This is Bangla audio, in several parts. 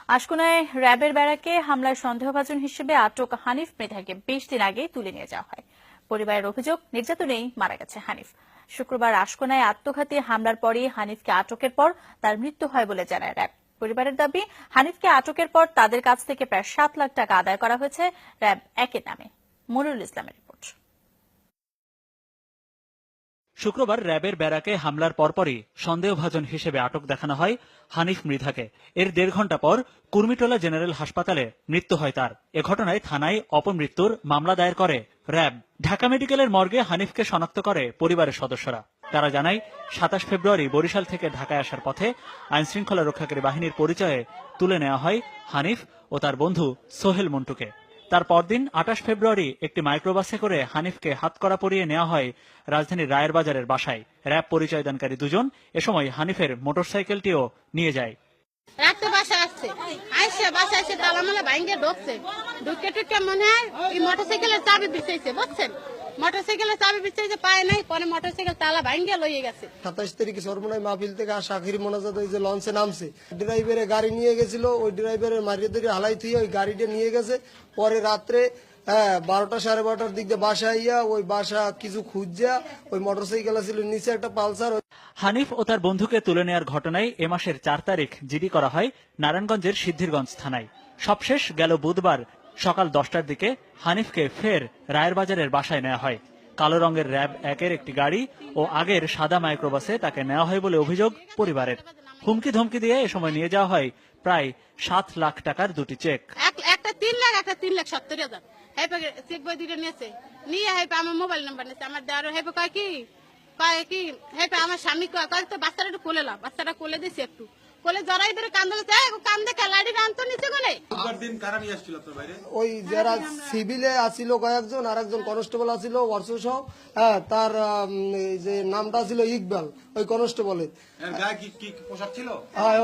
আশকোনায় র্যাবের ব্যারাকে হামলার সন্দেহভাজন হিসেবে আটক হানিফ মৃধাকে 20 দিন আগে তুলে নিয়ে যাওয়া হয়। পরিবারের অভিযোগ, নির্যাতনেই মারা গেছে হানিফ। শুক্রবার আশকোনায় আত্মঘাতী হামলার পরই হানিফকে আটকের পর তার মৃত্যু হয় বলে জানায় র্যাব। পরিবারের দাবি, হানিফকে আটকের পর তাদের কাছ থেকে প্রায় 7 লাখ টাকা আদায় করা হয়েছে র্যাব 1-এর নামে। মনিরুল ইসলামের রিপোর্ট। শুক্রবার র্যাবের ব্যারাকে হামলার পরপরই সন্দেহভাজন হিসেবে আটক দেখানো হয় হানিফ মৃধাকে। এর 1.5 ঘণ্টা পর কুর্মিটোলা জেনারেল হাসপাতালে মৃত্যু হয় তার। এ ঘটনায় থানায় অপমৃত্যুর মামলা দায়ের করে র্যাব। ঢাকা মেডিকেলের মর্গে হানিফকে শনাক্ত করে পরিবারের সদস্যরা। তারা জানায়, 27 ফেব্রুয়ারি বরিশাল থেকে ঢাকায় আসার পথে আইনশৃঙ্খলা রক্ষাকারী বাহিনীর পরিচয়ে তুলে নেওয়া হয় হানিফ ও তার বন্ধু সোহেল মন্টুকে। তার পরদিন 28 ফেব্রুয়ারি একটি মাইক্রোবাসে করে হানিফকে হাতকড়া পরিয়ে নেওয়া হয় রাজধানীর রায়ের বাজারের বাসায়। র্যাব পরিচয়দানকারী দুজন এ সময় হানিফের মোটরসাইকেলটিও নিয়ে যায়। রাতে বাসা আসছে, বাসা এসে তালামালা ভাঙ্গে ঢুকছে, ঢুকে টুকে মনে হয় এই মোটরসাইকেলের চাবি বিছাইছে, বুঝছেন? মোটরসাইকেলের চাবি বিছাইছে, পায় নাই, পরে মোটরসাইকেল তালা ভাঙ্গে লইয়ে গেছে। 27 তারিখে সরমনায় মাহফিল থেকে আসা আখিরি মোনাজাত ওই যে লঞ্চে নামছে, ড্রাইভারে গাড়ি নিয়ে গেছিল, ওই ড্রাইভারের মারিয়ে ধরে হালাই থুয়ে ওই গাড়িটা নিয়ে গেছে। পরে রাত্রে 12টা 12:30টার দিক দিয়ে বাসা আইয়া ওই বাসা কিছু খুঁজা ওই মোটরসাইকেল ছিল নিচে একটা পালসার। হানিফ ও তার বন্ধুকে তুলে নেওয়ার ঘটনায় এ মাসের 4 তারিখ জিডি করা হয় নারায়ণগঞ্জের সিদ্ধিরগঞ্জ থানায়। সবশেষ গেল বুধবার সকাল 10টার দিকে হানিফকে ফের রায়ের বাজারের বাসায় নেওয়া হয়। কালো রঙের র্যাব 1-এর একটি গাড়ি ও আগের সাদা মাইক্রোবাসে তাকে নেওয়া হয় বলে অভিযোগ পরিবারের। হুমকি ধমকি দিয়ে এ সময় নিয়ে যাওয়া হয় প্রায় 7 লাখ টাকার 2টি চেক। একটা 3 লাখ, একটা 3,70,000। চেক বই দুটো নিয়েছে, নিয়ে আমার মোবাইল নাম্বার নিয়েছে। আমার দেওয়ার কয় কি আমার স্বামী কয় তো বাচ্চাটা একটু কোলে লাভ, বাচ্চাটা কোলে দিয়েছে, একটু কোলে জড়াই ধরে কান্দে লাড়ি রান্ত নিচে কোলে। ওই যারা সিভিলে আসিল কয়েকজন, আর একজন কনস্টেবল আসিল ওয়ার্সো সহ, তার যে নামটা ছিল ইকবাল, ওই কনস্টেবলের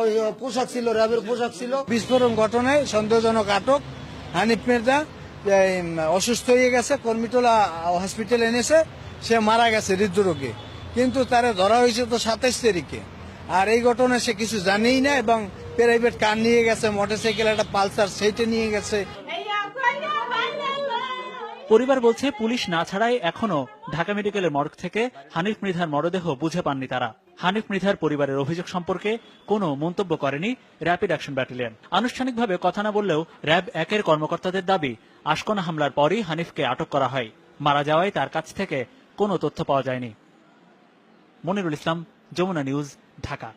ওই পোশাক ছিল, র্যাবের পোশাক ছিল। বিস্ফোরণ ঘটনায় সন্দেহজনক আটক হানিফ মির্জা অসুস্থ হয়ে গেছে, কর্মীটোলা হসপিটালে এনেছে, সে মারা গেছে হৃদরোগে। কিন্তু তারা ধরা হয়েছে তো 27 তারিখে। আর এই ঘটনায় সে কিছু জানেই না এবং প্রাইভেট কার নিয়ে গেছে, মোটরসাইকেল একটা পালসার সেইটা নিয়ে গেছে। পরিবার বলছে, পুলিশ না ছাড়াই এখনো ঢাকা মেডিকেলের মর্গ থেকে হানিফ মৃধার মরদেহ বুঝে পাননি তারা। হানিফ মৃধার পরিবারের অভিযোগ সম্পর্কে কোনো মন্তব্য করেনি র্যাপিড অ্যাকশন ব্যাটালিয়ন। আনুষ্ঠানিকভাবে কথা না বললেও র্যাব 1-এর কর্মকর্তাদের দাবি, আশকোনা হামলার পরই হানিফকে আটক করা হয়। মারা যাওয়ায় তার কাছ থেকে কোনো তথ্য পাওয়া যায়নি। মনিরুল ইসলাম, যমুনা নিউজ, ঢাকা।